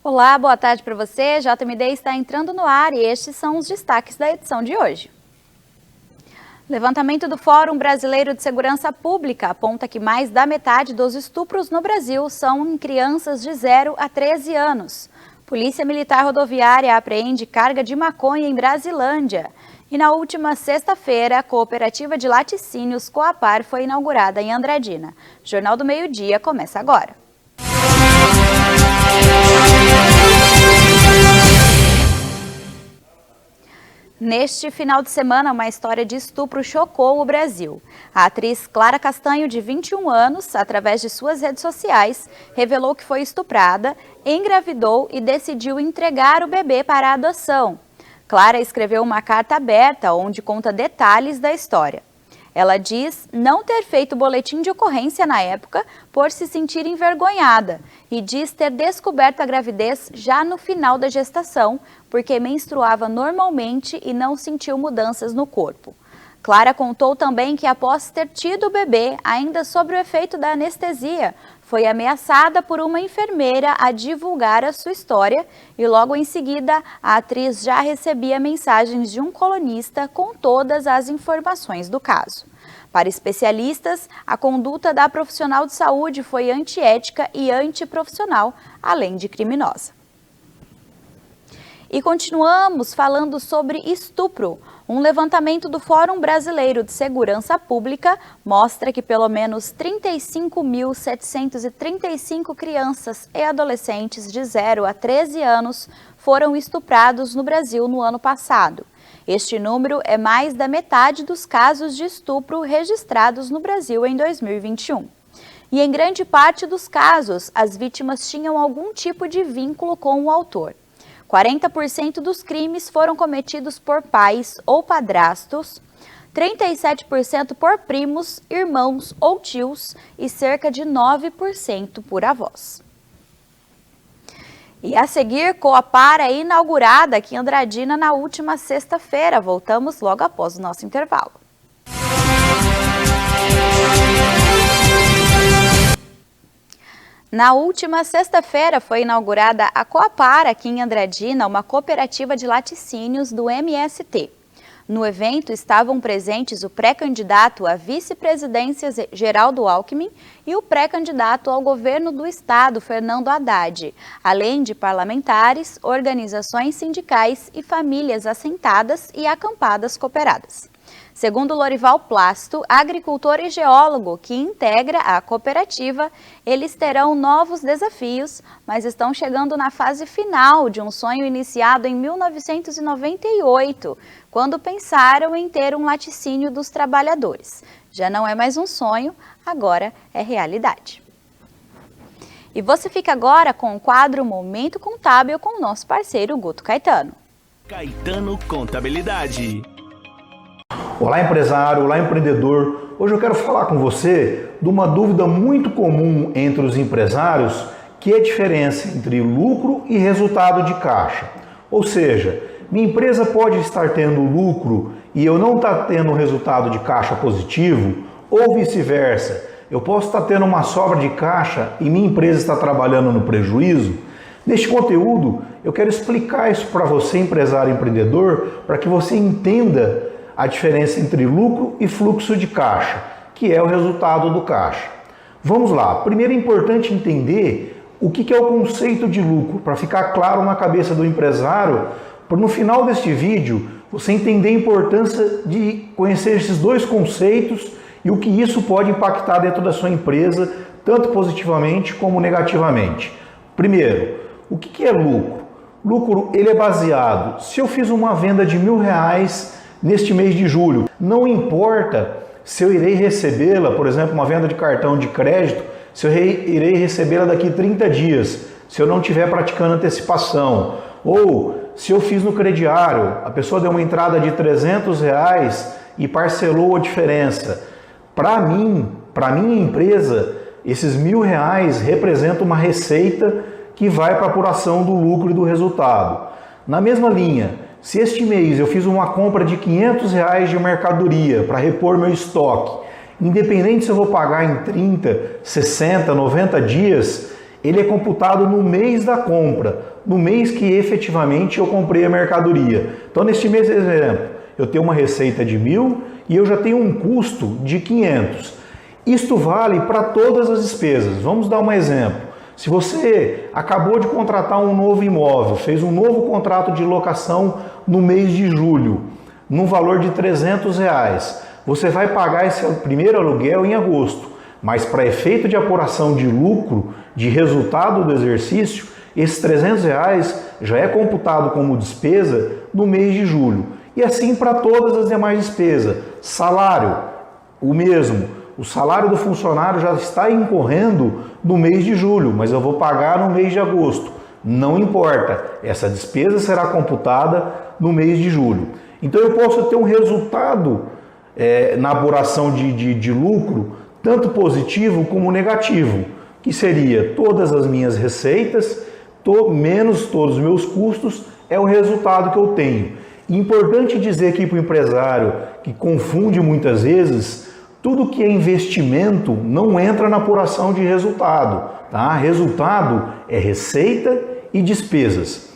Olá, boa tarde para você. JMD está entrando no ar e estes são os destaques da edição de hoje. Levantamento do Fórum Brasileiro de Segurança Pública aponta que mais da metade dos estupros no Brasil são em crianças de 0 a 13 anos. Polícia Militar Rodoviária apreende carga de maconha em Brasilândia. E na última sexta-feira, a cooperativa de laticínios Coapar foi inaugurada em Andradina. O Jornal do Meio-Dia começa agora. Neste final de semana, uma história de estupro chocou o Brasil. A atriz Clara Castanho, de 21 anos, através de suas redes sociais, revelou que foi estuprada, engravidou e decidiu entregar o bebê para a adoção. Clara escreveu uma carta aberta onde conta detalhes da história. Ela diz não ter feito boletim de ocorrência na época por se sentir envergonhada e diz ter descoberto a gravidez já no final da gestação, porque menstruava normalmente e não sentiu mudanças no corpo. Clara contou também que após ter tido o bebê, ainda sob o efeito da anestesia, foi ameaçada por uma enfermeira a divulgar a sua história e logo em seguida a atriz já recebia mensagens de um colunista com todas as informações do caso. Para especialistas, a conduta da profissional de saúde foi antiética e antiprofissional, além de criminosa. E continuamos falando sobre estupro. Um levantamento do Fórum Brasileiro de Segurança Pública mostra que pelo menos 35.735 crianças e adolescentes de 0 a 13 anos foram estuprados no Brasil no ano passado. Este número é mais da metade dos casos de estupro registrados no Brasil em 2021. E em grande parte dos casos, as vítimas tinham algum tipo de vínculo com o autor. 40% dos crimes foram cometidos por pais ou padrastos, 37% por primos, irmãos ou tios e cerca de 9% por avós. E a seguir, Coapar é inaugurada aqui em Andradina na última sexta-feira. Voltamos logo após o nosso intervalo. Na última sexta-feira foi inaugurada a Coapar aqui em Andradina, uma cooperativa de laticínios do MST. No evento estavam presentes o pré-candidato à vice-presidência Geraldo Alckmin e o pré-candidato ao governo do estado, Fernando Haddad, além de parlamentares, organizações sindicais e famílias assentadas e acampadas cooperadas. Segundo Lorival Plasto, agricultor e geólogo que integra a cooperativa, eles terão novos desafios, mas estão chegando na fase final de um sonho iniciado em 1998, quando pensaram em ter um laticínio dos trabalhadores. Já não é mais um sonho, agora é realidade. E você fica agora com o quadro Momento Contábil com o nosso parceiro Guto Caetano. Caetano Contabilidade. Olá empresário, olá empreendedor. Hoje eu quero falar com você de uma dúvida muito comum entre os empresários, que é a diferença entre lucro e resultado de caixa. Ou seja, minha empresa pode estar tendo lucro e eu não estar tendo um resultado de caixa positivo, ou vice-versa. Eu posso estar tendo uma sobra de caixa e minha empresa está trabalhando no prejuízo. Neste conteúdo, eu quero explicar isso para você, empresário e empreendedor, para que você entenda a diferença entre lucro e fluxo de caixa, que é o resultado do caixa. Vamos lá. Primeiro é importante entender o que é o conceito de lucro, para ficar claro na cabeça do empresário, para no final deste vídeo você entender a importância de conhecer esses dois conceitos e o que isso pode impactar dentro da sua empresa, tanto positivamente como negativamente. Primeiro, o que é lucro? Lucro, ele é baseado, se eu fiz uma venda de R$1.000 neste mês de julho, não importa se eu irei recebê-la, por exemplo, uma venda de cartão de crédito, se eu irei recebê-la daqui a 30 dias, se eu não estiver praticando antecipação, ou se eu fiz no crediário, a pessoa deu uma entrada de R$300 e parcelou a diferença. Para mim, para minha empresa, esses R$1.000 representam uma receita que vai para a apuração do lucro e do resultado. Na mesma linha, se este mês eu fiz uma compra de R$500 de mercadoria para repor meu estoque, independente se eu vou pagar em 30, 60, 90 dias, ele é computado no mês da compra, no mês que efetivamente eu comprei a mercadoria. Então, neste mês, por exemplo, eu tenho uma receita de 1.000 e eu já tenho um custo de 500. Isto vale para todas as despesas. Vamos dar um exemplo. Se você acabou de contratar um novo imóvel, fez um novo contrato de locação no mês de julho, num valor de R$300, você vai pagar esse primeiro aluguel em agosto. Mas para efeito de apuração de lucro, de resultado do exercício, esses R$300 já é computado como despesa no mês de julho. E assim para todas as demais despesas. Salário, o mesmo. O salário do funcionário já está incorrendo no mês de julho, mas eu vou pagar no mês de agosto. Não importa, essa despesa será computada no mês de julho. Então eu posso ter um resultado na apuração de lucro, tanto positivo como negativo, que seria todas as minhas receitas, menos todos os meus custos, é o resultado que eu tenho. E importante dizer aqui para o empresário que confunde muitas vezes, tudo que é investimento não entra na apuração de resultado. Tá? Resultado é receita e despesas.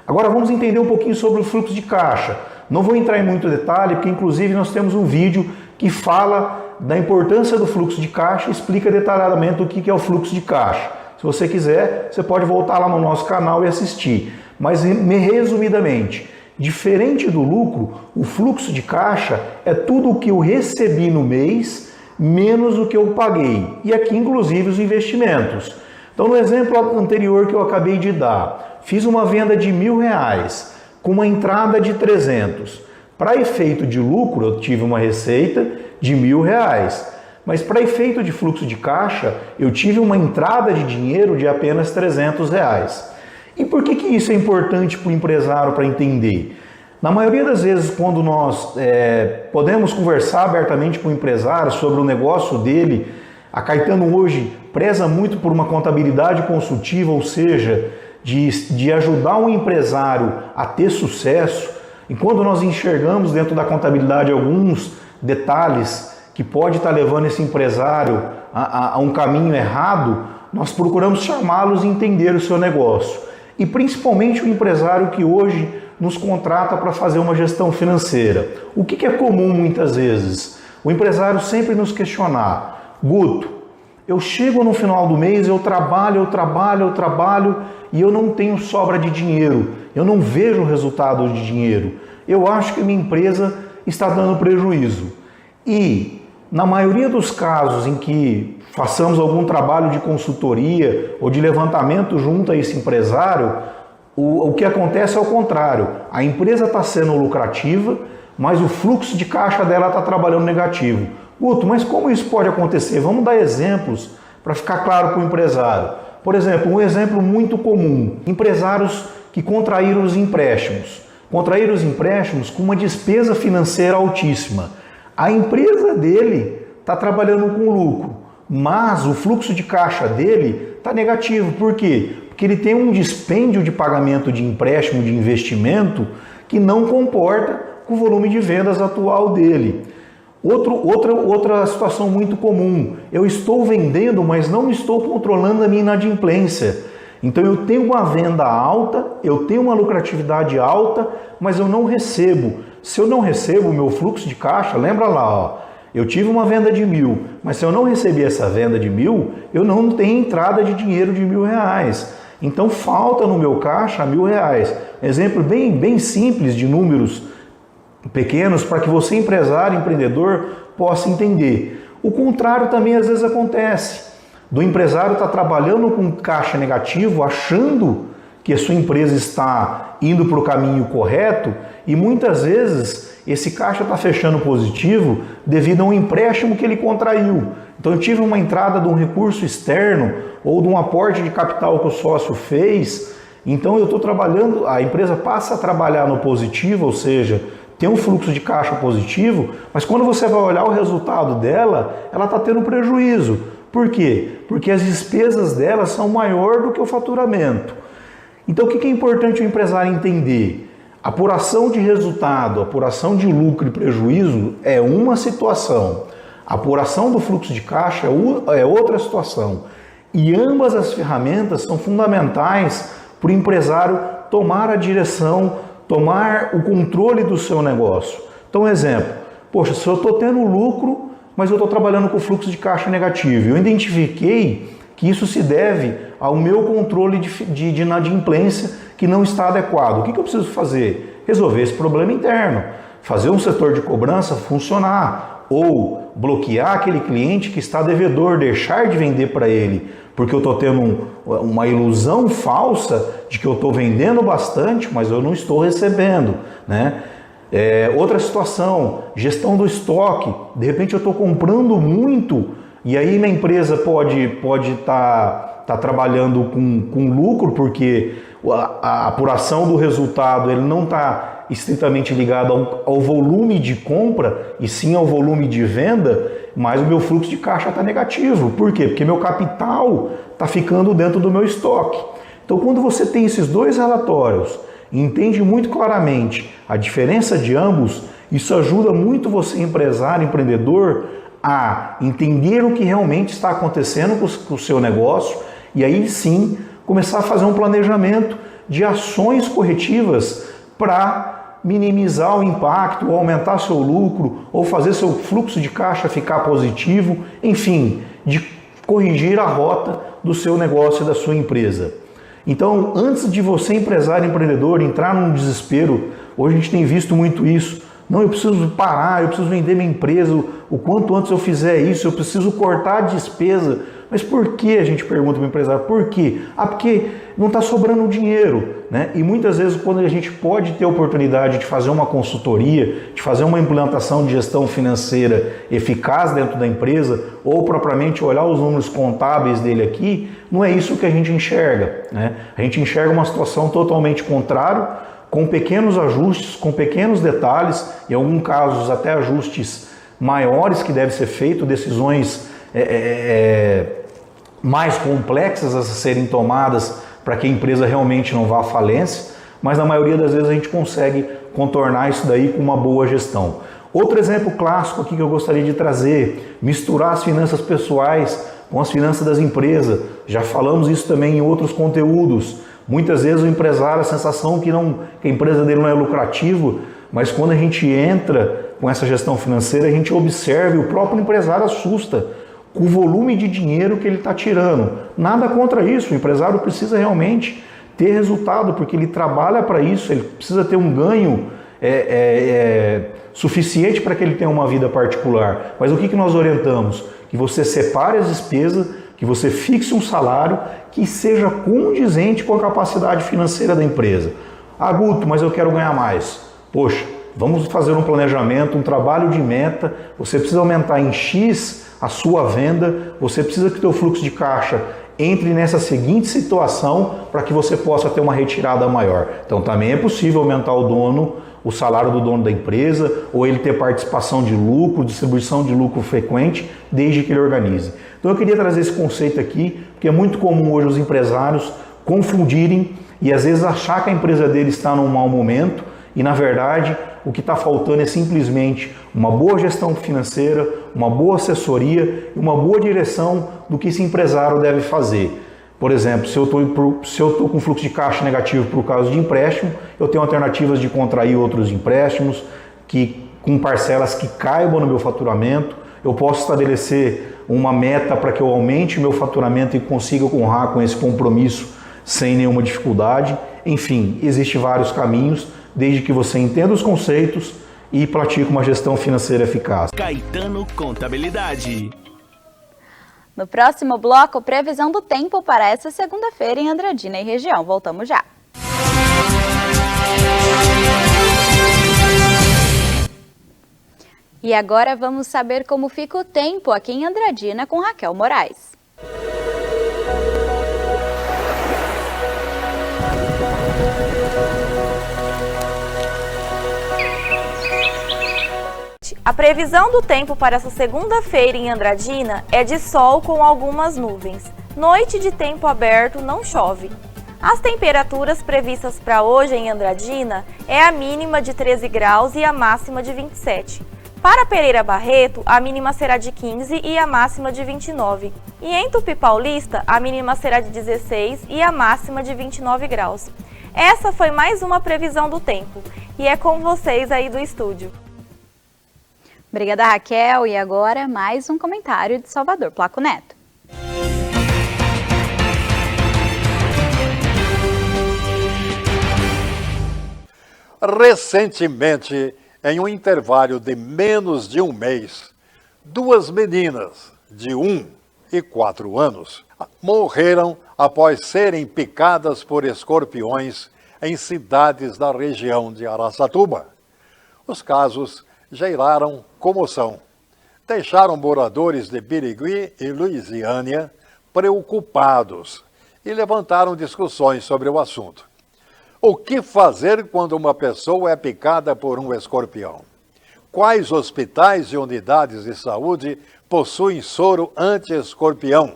Agora vamos entender um pouquinho sobre o fluxo de caixa. Não vou entrar em muito detalhe, porque inclusive nós temos um vídeo que fala da importância do fluxo de caixa e explica detalhadamente o que é o fluxo de caixa. Se você quiser, você pode voltar lá no nosso canal e assistir. Mas resumidamente, diferente do lucro, o fluxo de caixa é tudo o que eu recebi no mês, menos o que eu paguei. E aqui, inclusive, os investimentos. Então, no exemplo anterior que eu acabei de dar, fiz uma venda de R$1.000 com uma entrada de 300. Para efeito de lucro, eu tive uma receita de R$1.000. Mas para efeito de fluxo de caixa, eu tive uma entrada de dinheiro de apenas R$300. E por que isso é importante para o empresário para entender? Na maioria das vezes, quando nós podemos conversar abertamente com o empresário sobre o negócio dele, a Caetano hoje preza muito por uma contabilidade consultiva, ou seja, de ajudar um empresário a ter sucesso. E quando nós enxergamos dentro da contabilidade alguns detalhes que pode estar levando esse empresário a um caminho errado, nós procuramos chamá-los e entender o seu negócio. E principalmente o empresário que hoje nos contrata para fazer uma gestão financeira. O que é comum muitas vezes? O empresário sempre nos questionar: Guto, eu chego no final do mês, eu trabalho e eu não tenho sobra de dinheiro, eu não vejo resultado de dinheiro, eu acho que minha empresa está dando prejuízo. E na maioria dos casos em que façamos algum trabalho de consultoria ou de levantamento junto a esse empresário, o que acontece é o contrário. A empresa está sendo lucrativa, mas o fluxo de caixa dela está trabalhando negativo. Guto, mas como isso pode acontecer? Vamos dar exemplos para ficar claro para o empresário. Por exemplo, um exemplo muito comum: empresários que contraíram os empréstimos. Contraíram os empréstimos com uma despesa financeira altíssima. A empresa dele está trabalhando com lucro, mas o fluxo de caixa dele está negativo. Por quê? Porque ele tem um dispêndio de pagamento de empréstimo, de investimento, que não comporta com o volume de vendas atual dele. Outra situação muito comum: eu estou vendendo, mas não estou controlando a minha inadimplência. Então eu tenho uma venda alta, eu tenho uma lucratividade alta, mas eu não recebo. Se eu não recebo o meu fluxo de caixa, lembra lá, eu tive uma venda de 1.000, mas se eu não receber essa venda de 1.000, eu não tenho entrada de dinheiro de R$1.000. Então falta no meu caixa R$1.000. Exemplo bem simples de números pequenos para que você, empresário, empreendedor, possa entender. O contrário também às vezes acontece. Do empresário estar trabalhando com caixa negativo, achando que a sua empresa está indo para o caminho correto, e muitas vezes esse caixa está fechando positivo devido a um empréstimo que ele contraiu. Então eu tive uma entrada de um recurso externo ou de um aporte de capital que o sócio fez, então eu estou trabalhando, a empresa passa a trabalhar no positivo, ou seja, tem um fluxo de caixa positivo, mas quando você vai olhar o resultado dela, ela está tendo prejuízo. Por quê? Porque as despesas dela são maior do que o faturamento. Então o que é importante o empresário entender? Apuração de resultado, apuração de lucro e prejuízo é uma situação. A apuração do fluxo de caixa é outra situação. E ambas as ferramentas são fundamentais para o empresário tomar a direção, tomar o controle do seu negócio. Então, exemplo, poxa, se eu estou tendo lucro, mas eu estou trabalhando com fluxo de caixa negativo, eu identifiquei que isso se deve ao meu controle de inadimplência que não está adequado. O que eu preciso fazer? Resolver esse problema interno, fazer um setor de cobrança funcionar, ou bloquear aquele cliente que está devedor, deixar de vender para ele, porque eu estou tendo uma ilusão falsa de que eu estou vendendo bastante, mas eu não estou recebendo, né? Outra situação, gestão do estoque. De repente eu estou comprando muito e aí minha empresa pode estar trabalhando com lucro, porque a apuração do resultado ele não está estritamente ligado ao volume de compra e sim ao volume de venda, mas o meu fluxo de caixa está negativo. Por quê? Porque meu capital está ficando dentro do meu estoque. Então, quando você tem esses dois relatórios e entende muito claramente a diferença de ambos, isso ajuda muito você, empresário, empreendedor, a entender o que realmente está acontecendo com o seu negócio e aí sim começar a fazer um planejamento de ações corretivas para minimizar o impacto, ou aumentar seu lucro, ou fazer seu fluxo de caixa ficar positivo, enfim, de corrigir a rota do seu negócio e da sua empresa. Então, antes de você, empresário, empreendedor, entrar num desespero, hoje a gente tem visto muito isso. Não, eu preciso parar, eu preciso vender minha empresa, o quanto antes eu fizer isso, eu preciso cortar a despesa. Mas por que, a gente pergunta para o empresário, por quê? Porque não está sobrando dinheiro, né? E muitas vezes quando a gente pode ter a oportunidade de fazer uma consultoria, de fazer uma implantação de gestão financeira eficaz dentro da empresa, ou propriamente olhar os números contábeis dele aqui, não é isso que a gente enxerga, né? A gente enxerga uma situação totalmente contrária, com pequenos ajustes, com pequenos detalhes, em alguns casos até ajustes maiores que devem ser feitos, decisões mais complexas a serem tomadas para que a empresa realmente não vá à falência, mas na maioria das vezes a gente consegue contornar isso daí com uma boa gestão. Outro exemplo clássico aqui que eu gostaria de trazer, misturar as finanças pessoais com as finanças das empresas. Já falamos isso também em outros conteúdos. Muitas vezes o empresário, a sensação que a empresa dele não é lucrativa, mas quando a gente entra com essa gestão financeira, a gente observa e o próprio empresário assusta com o volume de dinheiro que ele está tirando. Nada contra isso, o empresário precisa realmente ter resultado, porque ele trabalha para isso, ele precisa ter um ganho suficiente para que ele tenha uma vida particular. Mas o que nós orientamos? Que você separe as despesas, que você fixe um salário que seja condizente com a capacidade financeira da empresa. Ah, Guto, mas eu quero ganhar mais. Poxa, vamos fazer um planejamento, um trabalho de meta, você precisa aumentar em X a sua venda, você precisa que o teu fluxo de caixa entre nessa seguinte situação para que você possa ter uma retirada maior. Então também é possível aumentar o salário do dono da empresa, ou ele ter participação de lucro, distribuição de lucro frequente, desde que ele organize. Então eu queria trazer esse conceito aqui, porque é muito comum hoje os empresários confundirem e às vezes achar que a empresa dele está num mau momento e na verdade o que está faltando é simplesmente uma boa gestão financeira, uma boa assessoria e uma boa direção do que esse empresário deve fazer. Por exemplo, se eu estou com fluxo de caixa negativo por causa de empréstimo, eu tenho alternativas de contrair outros empréstimos com parcelas que caibam no meu faturamento. Eu posso estabelecer uma meta para que eu aumente o meu faturamento e consiga honrar com esse compromisso sem nenhuma dificuldade. Enfim, existem vários caminhos, desde que você entenda os conceitos e pratique uma gestão financeira eficaz. Caetano Contabilidade. No próximo bloco, previsão do tempo para essa segunda-feira em Andradina e região. Voltamos já. E agora vamos saber como fica o tempo aqui em Andradina com Raquel Moraes. A previsão do tempo para essa segunda-feira em Andradina é de sol com algumas nuvens. Noite de tempo aberto, não chove. As temperaturas previstas para hoje em Andradina é a mínima de 13 graus e a máxima de 27. Para Pereira Barreto, a mínima será de 15 e a máxima de 29. E em Tupi Paulista, a mínima será de 16 e a máxima de 29 graus. Essa foi mais uma previsão do tempo. E é com vocês aí do estúdio. Obrigada, Raquel. E agora, mais um comentário de Salvador Placo Neto. Recentemente, em um intervalo de menos de um mês, 2 meninas de 1 e 4 anos morreram após serem picadas por escorpiões em cidades da região de Araçatuba. Os casos geraram comoção, deixaram moradores de Birigui e Luisiânia preocupados e levantaram discussões sobre o assunto. O que fazer quando uma pessoa é picada por um escorpião? Quais hospitais e unidades de saúde possuem soro anti-escorpião?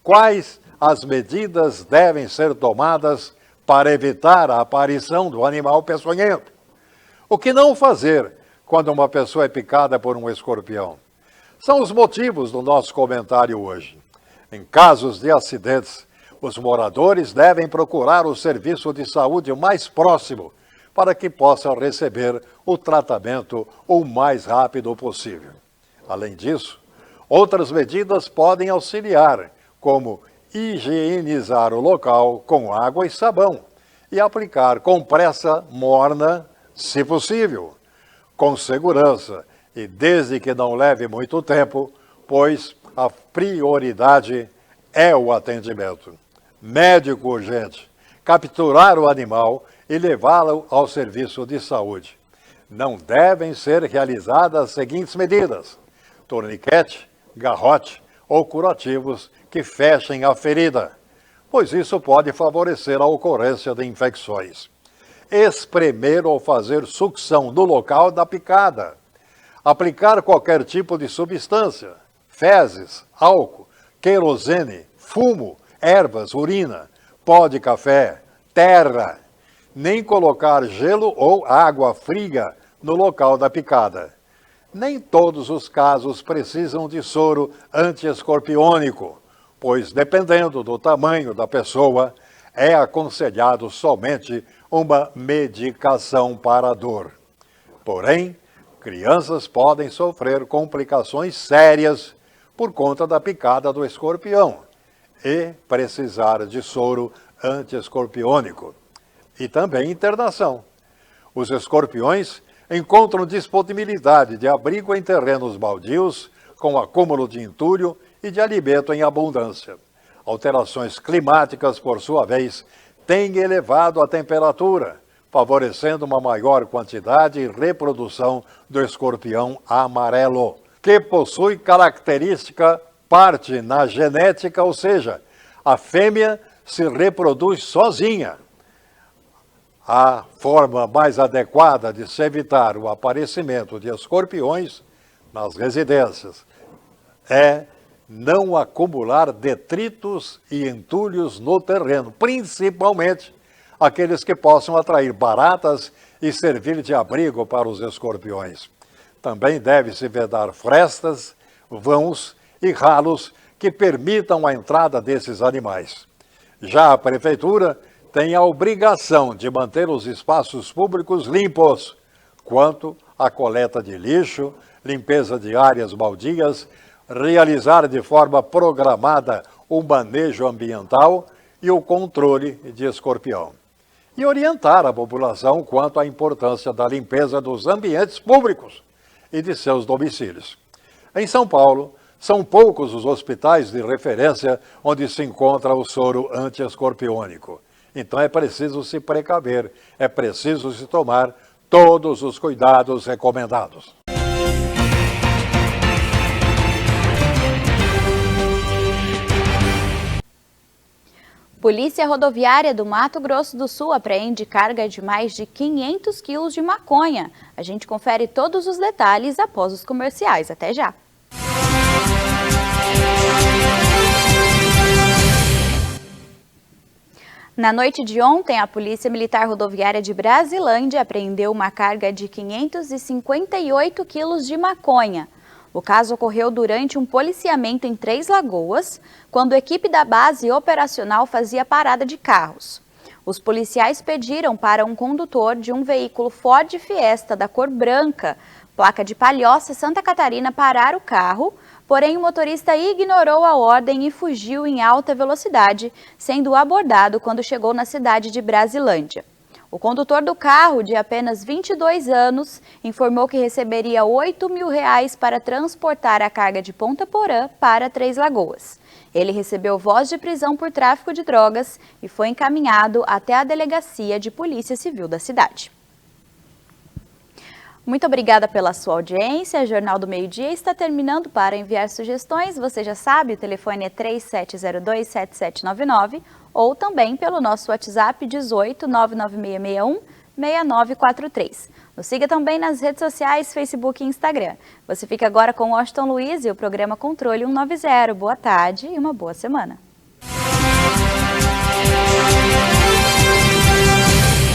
Quais as medidas devem ser tomadas para evitar a aparição do animal peçonhento? O que não fazer quando uma pessoa é picada por um escorpião? São os motivos do nosso comentário hoje. Em casos de acidentes, os moradores devem procurar o serviço de saúde mais próximo para que possam receber o tratamento o mais rápido possível. Além disso, outras medidas podem auxiliar, como higienizar o local com água e sabão e aplicar compressa morna, se possível, com segurança e desde que não leve muito tempo, pois a prioridade é o atendimento médico urgente, capturar o animal e levá-lo ao serviço de saúde. Não devem ser realizadas as seguintes medidas: torniquete, garrote ou curativos que fechem a ferida, pois isso pode favorecer a ocorrência de infecções. Espremer ou fazer sucção no local da picada. Aplicar qualquer tipo de substância, fezes, álcool, querosene, fumo, ervas, urina, pó de café, terra. Nem colocar gelo ou água fria no local da picada. Nem todos os casos precisam de soro anti-escorpiônico, pois, dependendo do tamanho da pessoa, é aconselhado somente uma medicação para a dor. Porém, crianças podem sofrer complicações sérias por conta da picada do escorpião e precisar de soro anti-escorpiônico. E também internação. Os escorpiões encontram disponibilidade de abrigo em terrenos baldios, com acúmulo de entulho e de alimento em abundância. Alterações climáticas, por sua vez, têm elevado a temperatura, favorecendo uma maior quantidade e reprodução do escorpião amarelo, que possui característica parte na genética, ou seja, a fêmea se reproduz sozinha. A forma mais adequada de se evitar o aparecimento de escorpiões nas residências é não acumular detritos e entulhos no terreno, principalmente aqueles que possam atrair baratas e servir de abrigo para os escorpiões. Também deve-se vedar frestas, vãos e ralos que permitam a entrada desses animais. Já a Prefeitura tem a obrigação de manter os espaços públicos limpos, quanto à coleta de lixo, limpeza de áreas baldias, realizar de forma programada o manejo ambiental e o controle de escorpião. E orientar a população quanto à importância da limpeza dos ambientes públicos e de seus domicílios. Em São Paulo, são poucos os hospitais de referência onde se encontra o soro anti-escorpiônico. Então é preciso se precaver, é preciso se tomar todos os cuidados recomendados. Polícia Rodoviária do Mato Grosso do Sul apreende carga de mais de 500 quilos de maconha. A gente confere todos os detalhes após os comerciais. Até já! Na noite de ontem, a Polícia Militar Rodoviária de Brasilândia apreendeu uma carga de 558 quilos de maconha. O caso ocorreu durante um policiamento em Três Lagoas, quando a equipe da base operacional fazia parada de carros. Os policiais pediram para um condutor de um veículo Ford Fiesta da cor branca, placa de Palhoça, Santa Catarina, parar o carro, porém o motorista ignorou a ordem e fugiu em alta velocidade, sendo abordado quando chegou na cidade de Brasilândia. O condutor do carro, de apenas 22 anos, informou que receberia R$ 8.000 para transportar a carga de Ponta Porã para Três Lagoas. Ele recebeu voz de prisão por tráfico de drogas e foi encaminhado até a Delegacia de Polícia Civil da cidade. Muito obrigada pela sua audiência. O Jornal do Meio-Dia está terminando. Para enviar sugestões, você já sabe, o telefone é 3702-7799 ou também pelo nosso WhatsApp 18 99661 6943. Nos siga também nas redes sociais, Facebook e Instagram. Você fica agora com o Washington Luiz e o programa Controle 190. Boa tarde e uma boa semana.